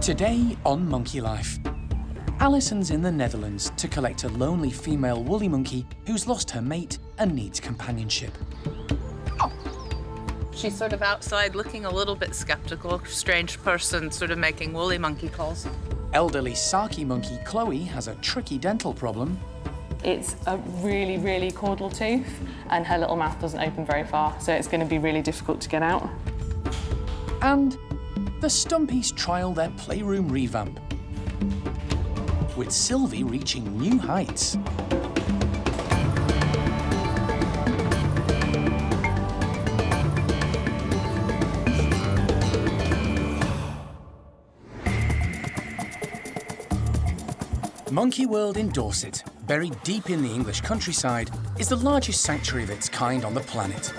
Today on Monkey Life, Alison's in the Netherlands to collect a lonely female woolly monkey who's lost her mate and needs companionship. She's sort of outside looking a little bit skeptical, strange person sort of making woolly monkey calls. Elderly saki monkey Chloe has a tricky dental problem. It's a really, really caudal tooth and her little mouth doesn't open very far, so it's going to be really difficult to get out. And the Stumpies trial their playroom revamp, with Sylvie reaching new heights. Monkey World in Dorset, buried deep in the English countryside, is the largest sanctuary of its kind on the planet.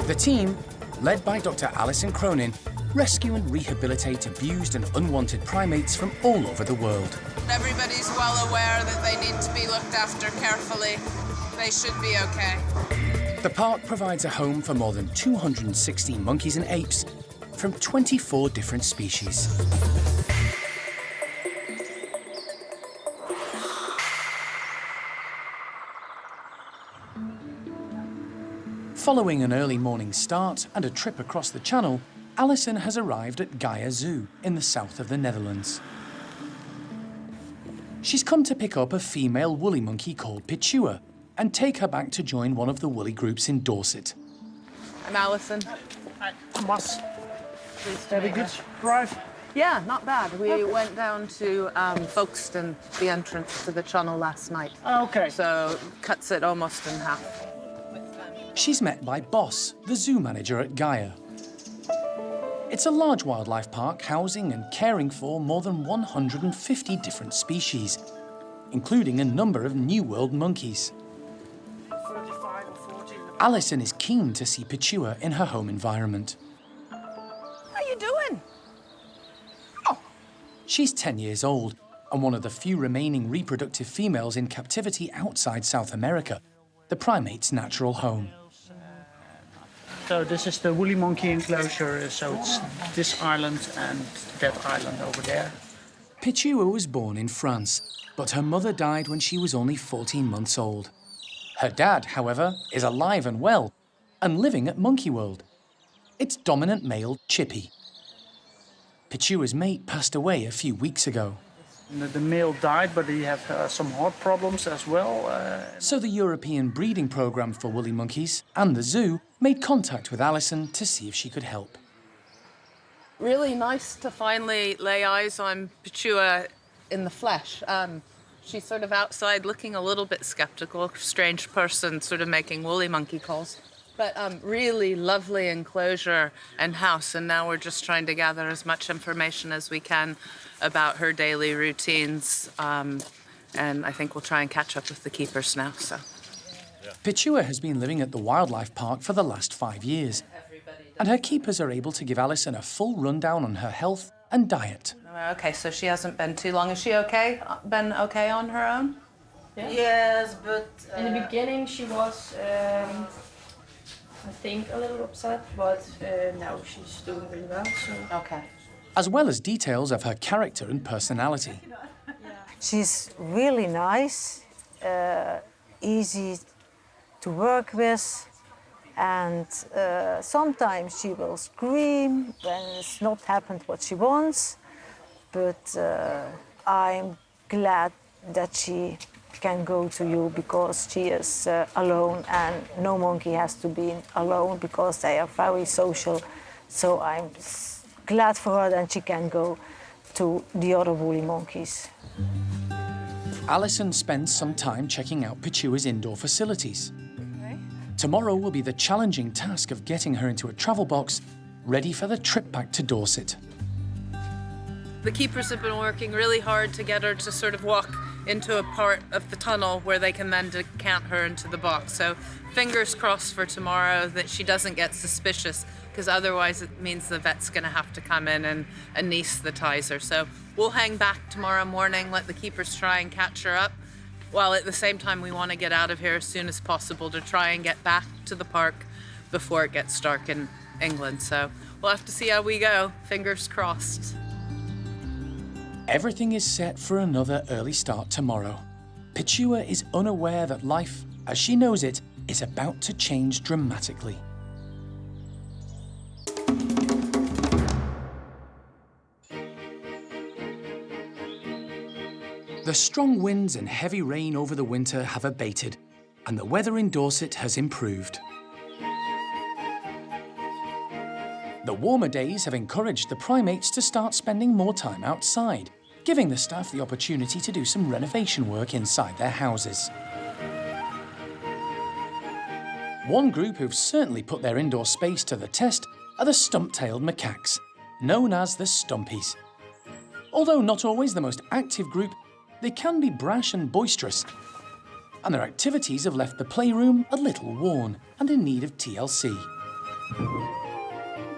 The team, led by Dr. Alison Cronin, rescue and rehabilitate abused and unwanted primates from all over the world. Everybody's well aware that they need to be looked after carefully. They should be okay. The park provides a home for more than 260 monkeys and apes from 24 different species. Following an early morning start and a trip across the channel, Alison has arrived at Gaia Zoo in the south of the Netherlands. She's come to pick up a female woolly monkey called Pichua and take her back to join one of the woolly groups in Dorset. I'm Alison. I'm Mas. Very good drive. Yeah, not bad. We went down to Folkestone, the entrance to the channel last night. Okay. So cuts it almost in half. She's met by Boss, the zoo manager at Gaia. It's a large wildlife park housing and caring for more than 150 different species, including a number of New World monkeys. 35 or 40. Alison is keen to see Pichua in her home environment. How you doing? She's 10 years old and one of the few remaining reproductive females in captivity outside South America, the primate's natural home. So this is the woolly monkey enclosure, so it's this island and that island over there. Pichua was born in France, but her mother died when she was only 14 months old. Her dad, however, is alive and well and living at Monkey World. It's dominant male Chippy. Pichua's mate passed away a few weeks ago. The male died, but he had some heart problems as well. So the European breeding programme for woolly monkeys and the zoo made contact with Alison to see if she could help. Really nice to finally lay eyes on Pichua in the flesh. She's sort of outside looking a little bit skeptical, strange person sort of making woolly monkey calls. But really lovely enclosure and house, and now we're just trying to gather as much information as we can about her daily routines, and I think we'll try and catch up with the keepers now. So. Pichua has been living at the wildlife park for the last 5 years, and her keepers are able to give Alison a full rundown on her health and diet. Okay, so she hasn't been too long. Is she okay? Been okay on her own? Yeah. Yes, but In the beginning she was, I think, a little upset, but now she's doing really well. So. Okay. As well as details of her character and personality. she's really nice, easy to work with, and sometimes she will scream when it's not happened what she wants, but I'm glad that she can go to you because she is alone, and no monkey has to be alone because they are very social. So I'm glad for her that she can go to the other woolly monkeys. Alison spends some time checking out Pichua's indoor facilities. Tomorrow will be the challenging task of getting her into a travel box, ready for the trip back to Dorset. The keepers have been working really hard to get her to sort of walk into a part of the tunnel where they can then decant her into the box. So fingers crossed for tomorrow that she doesn't get suspicious, because otherwise it means the vet's going to have to come in and anesthetize her. So we'll hang back tomorrow morning, let the keepers try and catch her up, while at the same time we want to get out of here as soon as possible to try and get back to the park before it gets dark in England. So we'll have to see how we go. Fingers crossed. Everything is set for another early start tomorrow. Pichua is unaware that life, as she knows it, is about to change dramatically. The strong winds and heavy rain over the winter have abated, and the weather in Dorset has improved. The warmer days have encouraged the primates to start spending more time outside, giving the staff the opportunity to do some renovation work inside their houses. One group who've certainly put their indoor space to the test are the stump-tailed macaques, known as the Stumpies. Although not always the most active group, they can be brash and boisterous, and their activities have left the playroom a little worn and in need of TLC.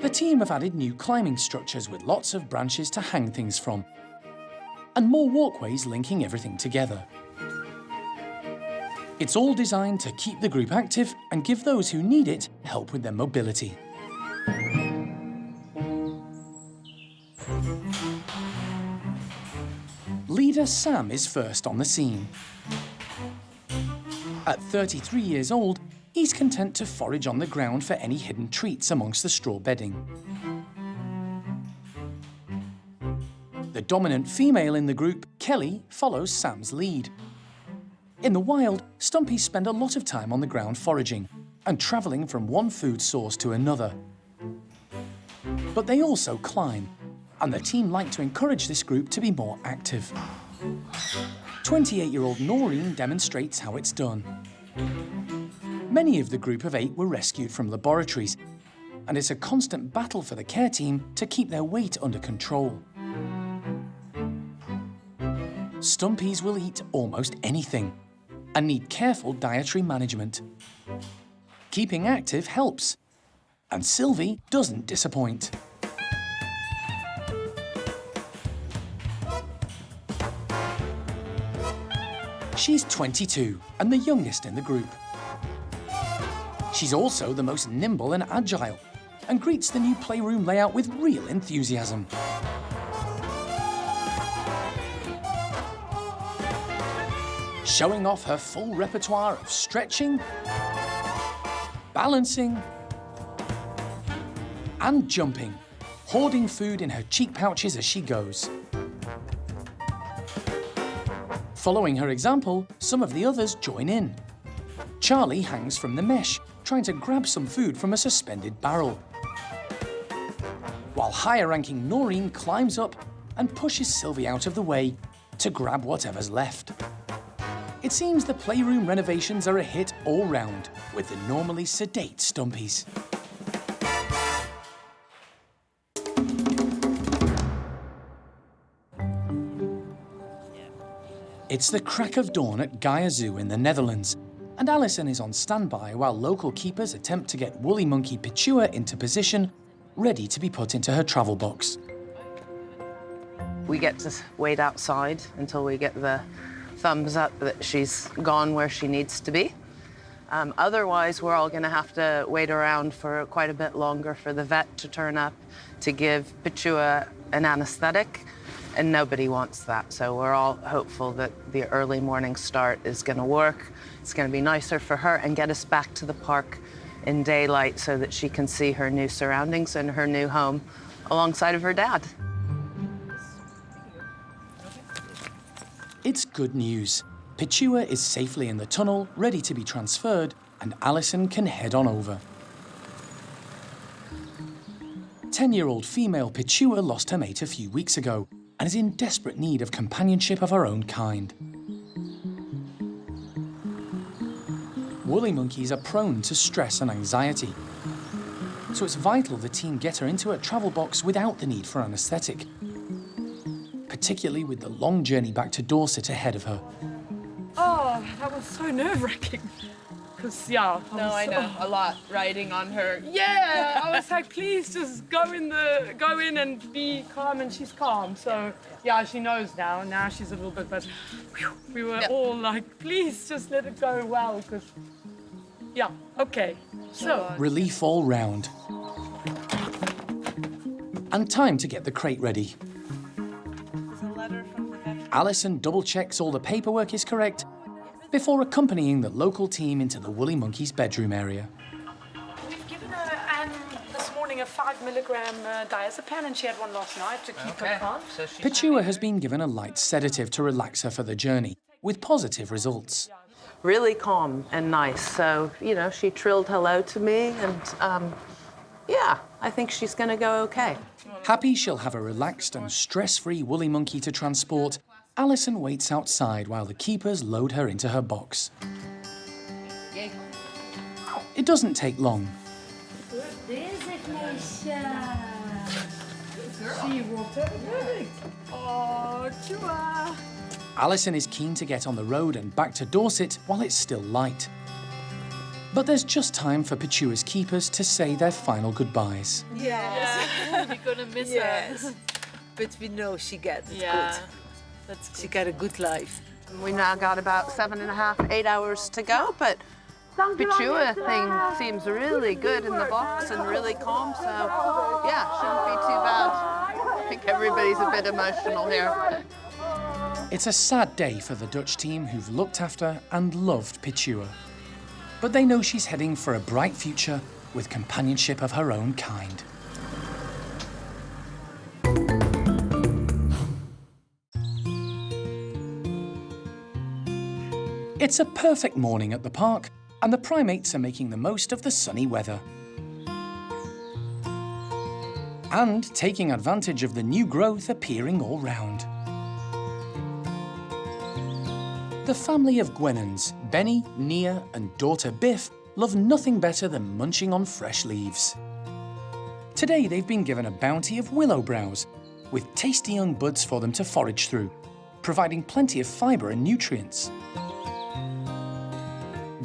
The team have added new climbing structures with lots of branches to hang things from, and more walkways linking everything together. It's all designed to keep the group active and give those who need it help with their mobility. Leader Sam is first on the scene. At 33 years old, he's content to forage on the ground for any hidden treats amongst the straw bedding. The dominant female in the group, Kelly, follows Sam's lead. In the wild, Stumpies spend a lot of time on the ground foraging and travelling from one food source to another. But they also climb, and the team like to encourage this group to be more active. 28-year-old Noreen demonstrates how it's done. Many of the group of 8 were rescued from laboratories, and it's a constant battle for the care team to keep their weight under control. Stumpies will eat almost anything and need careful dietary management. Keeping active helps, and Sylvie doesn't disappoint. She's 22 and the youngest in the group. She's also the most nimble and agile and greets the new playroom layout with real enthusiasm. Showing off her full repertoire of stretching, balancing, and jumping, hoarding food in her cheek pouches as she goes. Following her example, some of the others join in. Charlie hangs from the mesh, trying to grab some food from a suspended barrel, while higher-ranking Noreen climbs up and pushes Sylvie out of the way to grab whatever's left. It seems the playroom renovations are a hit all round, with the normally sedate Stumpies. It's the crack of dawn at Gaia Zoo in the Netherlands, and Alison is on standby while local keepers attempt to get woolly monkey Pichua into position, ready to be put into her travel box. We get to wait outside until we get the thumbs up that she's gone where she needs to be. Otherwise, we're all going to have to wait around for quite a bit longer for the vet to turn up to give Pichua an anesthetic, and nobody wants that. So we're all hopeful that the early morning start is going to work. It's going to be nicer for her and get us back to the park in daylight so that she can see her new surroundings and her new home alongside of her dad. It's good news. Pichua is safely in the tunnel, ready to be transferred, and Alison can head on over. 10-year-old female Pichua lost her mate a few weeks ago and is in desperate need of companionship of her own kind. Woolly monkeys are prone to stress and anxiety, so it's vital the team get her into a travel box without the need for anaesthetic, particularly with the long journey back to Dorset ahead of her. Oh, that was so nerve-wracking. Because, yeah. I know, a lot, riding on her. Yeah, I was like, please just go in and be calm, and she's calm. So, yeah, she knows now. Now she's a little bit, but whew, we were all like, please just let it go well, because, yeah, okay. So. Relief all round. And time to get the crate ready. Alison double-checks all the paperwork is correct before accompanying the local team into the woolly monkey's bedroom area. We've given her this morning a 5 milligram diazepam, and she had one last night to keep her calm. Pichua has been given a light sedative to relax her for the journey, with positive results. Really calm and nice. So, you know, she trilled hello to me, and yeah, I think she's going to go okay. Happy she'll have a relaxed and stress-free woolly monkey to transport, Alison waits outside while the keepers load her into her box. It doesn't take long. Oh, Chua. Alison is keen to get on the road and back to Dorset while it's still light. But there's just time for Pichua's keepers to say their final goodbyes. Yes. You're going to miss Yes. But we know she gets it good. That's good. She got a good life. We now got about 7.5, 8 hours to go, but Pichua thing seems really good in the box and really calm, so yeah, shouldn't be too bad. I think everybody's a bit emotional here. It's a sad day for the Dutch team who've looked after and loved Pichua. But they know she's heading for a bright future with companionship of her own kind. It's a perfect morning at the park, and the primates are making the most of the sunny weather. And taking advantage of the new growth appearing all round. The family of Gwenons, Benny, Nia and daughter Biff, love nothing better than munching on fresh leaves. Today they've been given a bounty of willow browse, with tasty young buds for them to forage through, providing plenty of fibre and nutrients.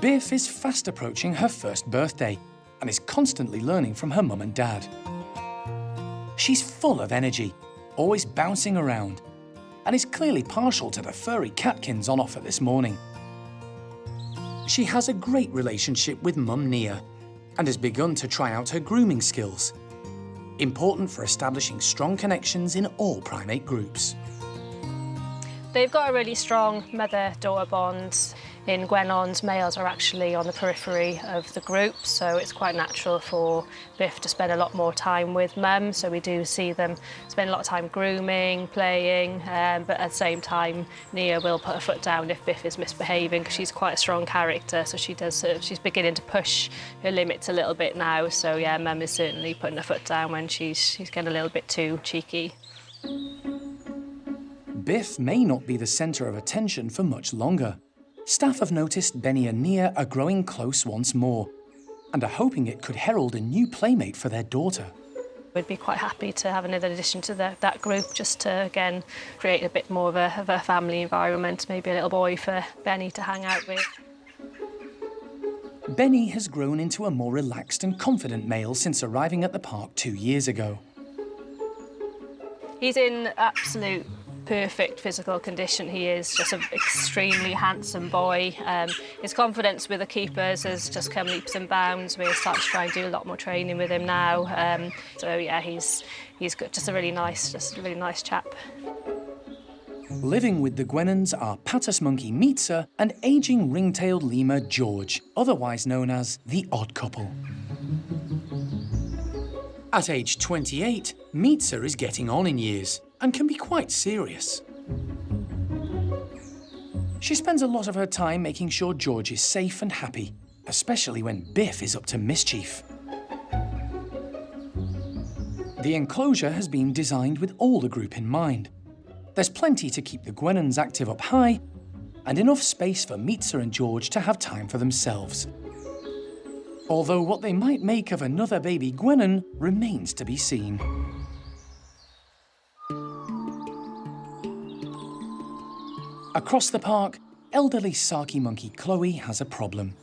Biff is fast approaching her first birthday and is constantly learning from her mum and dad. She's full of energy, always bouncing around, and is clearly partial to the furry catkins on offer this morning. She has a great relationship with mum Nia and has begun to try out her grooming skills, important for establishing strong connections in all primate groups. They've got a really strong mother-daughter bond. In guenons, males are actually on the periphery of the group, so it's quite natural for Biff to spend a lot more time with mum. So we do see them spend a lot of time grooming, playing, but at the same time, Nia will put her foot down if Biff is misbehaving, because she's quite a strong character. So she does she's beginning to push her limits a little bit now. So yeah, mum is certainly putting her foot down when she's getting a little bit too cheeky. Biff may not be the centre of attention for much longer. Staff have noticed Benny and Nia are growing close once more and are hoping it could herald a new playmate for their daughter. We'd be quite happy to have another addition to that group, just to, again, create a bit more of a family environment, maybe a little boy for Benny to hang out with. Benny has grown into a more relaxed and confident male since arriving at the park 2 years ago. He's in absolute perfect physical condition. He is just an extremely handsome boy. His confidence with the keepers has just come leaps and bounds. We're starting to try and do a lot more training with him now. So yeah, he's got just a really nice chap. Living with the Gwenons are Patus monkey Meetzer and aging ring-tailed lemur George, otherwise known as the odd couple. At age 28, Meetzer is getting on in years and can be quite serious. She spends a lot of her time making sure George is safe and happy, especially when Biff is up to mischief. The enclosure has been designed with all the group in mind. There's plenty to keep the Gwenons active up high and enough space for Meetzer and George to have time for themselves. Although what they might make of another baby Gwennin remains to be seen. Across the park, elderly saki monkey Chloe has a problem.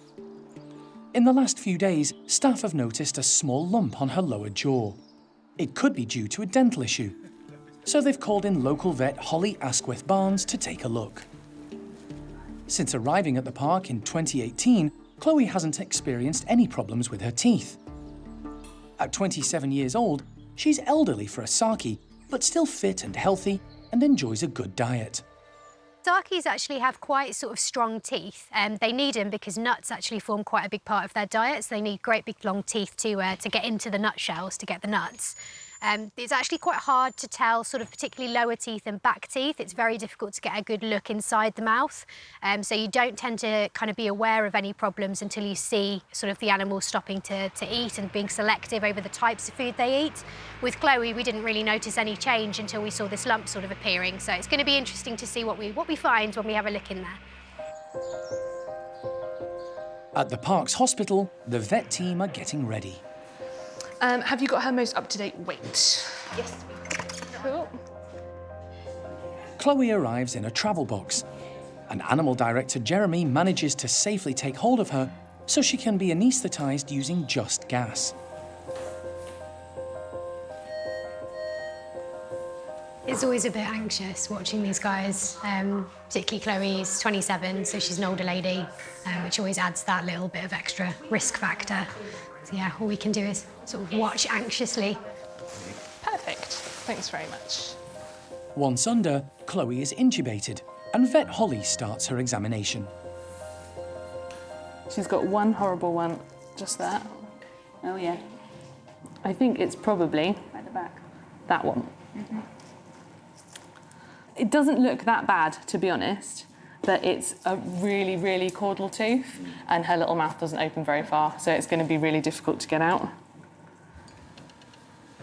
In the last few days, staff have noticed a small lump on her lower jaw. It could be due to a dental issue, so they've called in local vet Holly Asquith Barnes to take a look. Since arriving at the park in 2018, Chloe hasn't experienced any problems with her teeth. At 27 years old, She's elderly for a saki, but still fit and healthy and enjoys a good diet. Sakis actually have quite sort of strong teeth. They need them because nuts actually form quite a big part of their diet, so they need great big long teeth to get into the nutshells to get the nuts. It's actually quite hard to tell sort of particularly lower teeth and back teeth. It's very difficult to get a good look inside the mouth. So you don't tend to kind of be aware of any problems until you see sort of the animals stopping to eat and being selective over the types of food they eat. With Chloe, we didn't really notice any change until we saw this lump sort of appearing. So it's going to be interesting to see what we find when we have a look in there. At the park's hospital, the vet team are getting ready. Have you got her most up-to-date weight? Yes. Cool. Chloe arrives in a travel box, and animal director Jeremy manages to safely take hold of her so she can be anaesthetised using just gas. It's always a bit anxious watching these guys, particularly Chloe's 27, so she's an older lady, which always adds that little bit of extra risk factor. So yeah, all we can do is sort of watch anxiously. Perfect. Thanks very much. Once under, Chloe is intubated, and vet Holly starts her examination. She's got one horrible one, just there. Oh yeah. I think it's probably at the back. That one. Mm-hmm. It doesn't look that bad, to be honest, but it's a really, really caudal tooth, and her little mouth doesn't open very far, so it's going to be really difficult to get out.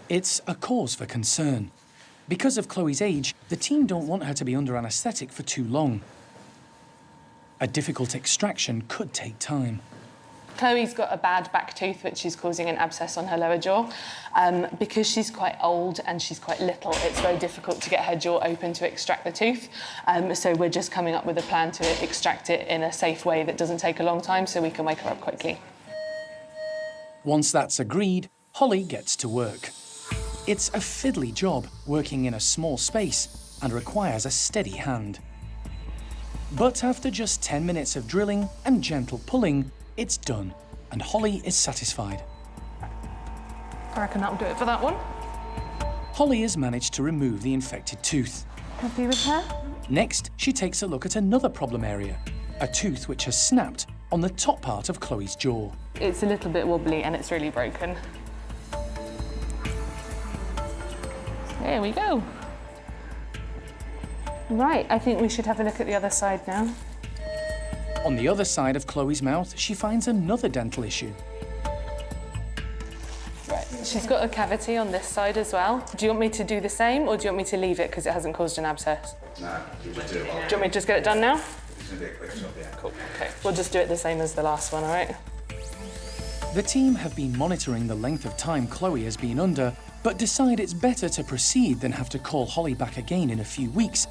It's a cause for concern. Because of Chloe's age, the team don't want her to be under anaesthetic for too long. A difficult extraction could take time. Chloe's got a bad back tooth, which is causing an abscess on her lower jaw. Because she's quite old and she's quite little, it's very difficult to get her jaw open to extract the tooth. So we're just coming up with a plan to extract it in a safe way that doesn't take a long time so we can wake her up quickly. Once that's agreed, Holly gets to work. It's a fiddly job working in a small space and requires a steady hand. But after just 10 minutes of drilling and gentle pulling, it's done, and Holly is satisfied. I reckon that'll do it for that one. Holly has managed to remove the infected tooth. Happy with her? Next, she takes a look at another problem area, a tooth which has snapped on the top part of Chloe's jaw. It's a little bit wobbly and it's really broken. There we go. Right, I think we should have a look at the other side now. On the other side of Chloe's mouth, she finds another dental issue. Right, she's got a cavity on this side as well. Do you want me to do the same, or do you want me to leave it because it hasn't caused an abscess? No, you just do it. Do you want me to just get it done now? It's going to be a quick job, yeah. Cool, okay. We'll just do it the same as the last one, all right? The team have been monitoring the length of time Chloe has been under, but decide it's better to proceed than have to call Holly back again in a few weeks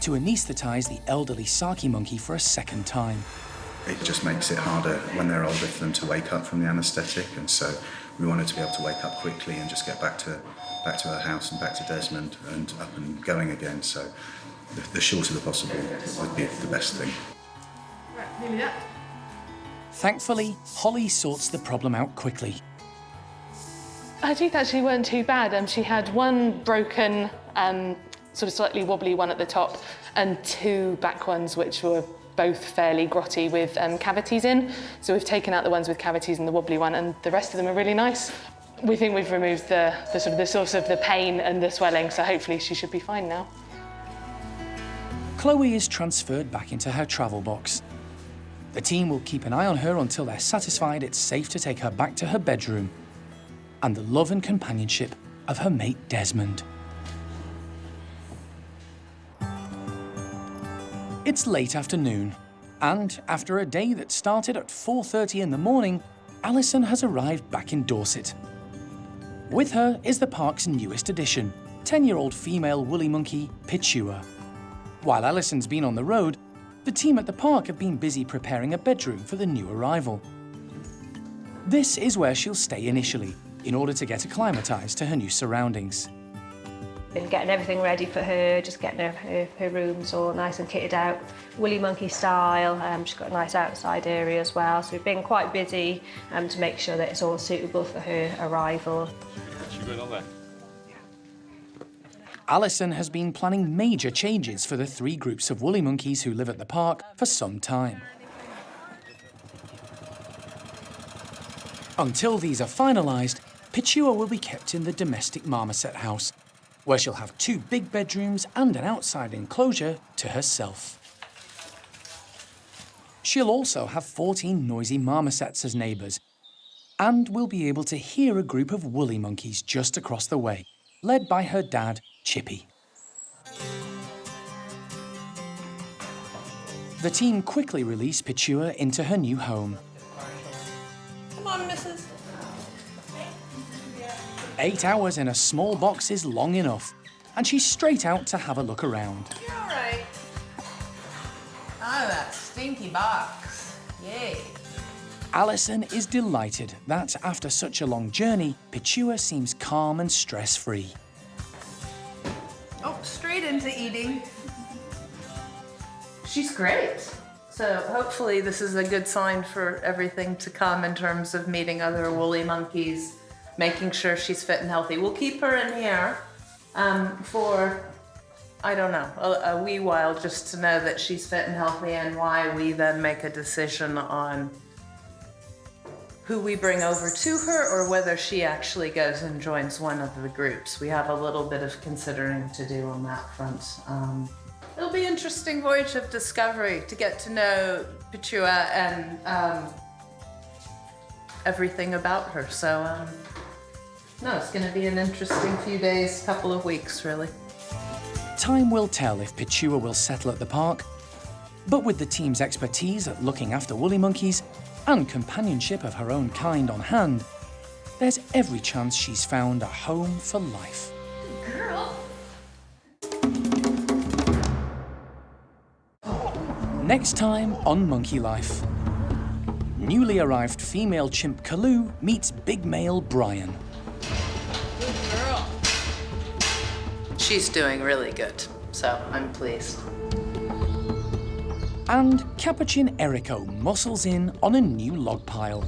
to anaesthetise the elderly saki monkey for a second time. It just makes it harder when they're older for them to wake up from the anaesthetic, and so we wanted to be able to wake up quickly and just get back to her house and back to Desmond and up and going again. So the shorter the possible would be the best thing. Right, nearly there. Thankfully, Holly sorts the problem out quickly. Her teeth actually weren't too bad. She had one broken, sort of slightly wobbly one at the top, and two back ones which were both fairly grotty with cavities in. So we've taken out the ones with cavities and the wobbly one, and the rest of them are really nice. We think we've removed the source of the pain and the swelling, so hopefully she should be fine now. Chloe is transferred back into her travel box. The team will keep an eye on her until they're satisfied it's safe to take her back to her bedroom and the love and companionship of her mate Desmond. It's late afternoon, and after a day that started at 4:30 in the morning, Alison has arrived back in Dorset. With her is the park's newest addition, 10-year-old female woolly monkey, Pichua. While Alison's been on the road, the team at the park have been busy preparing a bedroom for the new arrival. This is where she'll stay initially, in order to get acclimatised to her new surroundings. Been getting everything ready for her, just getting her rooms all nice and kitted out, woolly monkey style. She's got a nice outside area as well, so we've been quite busy to make sure that it's all suitable for her arrival. She going on there? Alison has been planning major changes for the 3 groups of woolly monkeys who live at the park for some time. Until these are finalised, Pichua will be kept in the domestic marmoset house, where she'll have 2 big bedrooms and an outside enclosure to herself. She'll also have 14 noisy marmosets as neighbours, and will be able to hear a group of woolly monkeys just across the way, led by her dad, Chippy. The team quickly release Pichua into her new home. Come on, missus. 8 hours in a small box is long enough, and she's straight out to have a look around. You're all right. Oh, that stinky box. Yay. Alison is delighted that after such a long journey, Pichua seems calm and stress-free. Oh, straight into eating. She's great. So hopefully this is a good sign for everything to come in terms of meeting other woolly monkeys, making sure she's fit and healthy. We'll keep her in here for, I don't know, a wee while, just to know that she's fit and healthy, and why we then make a decision on who we bring over to her, or whether she actually goes and joins one of the groups. We have a little bit of considering to do on that front. It'll be an interesting voyage of discovery to get to know Pichua and everything about her. So, no, it's going to be an interesting few days, couple of weeks, really. Time will tell if Pichua will settle at the park, but with the team's expertise at looking after woolly monkeys and companionship of her own kind on hand, there's every chance she's found a home for life. Girl. Next time on Monkey Life. Newly arrived female chimp Kalu meets big male Brian. Good girl. She's doing really good, so I'm pleased. And Capuchin Erico muscles in on a new log pile.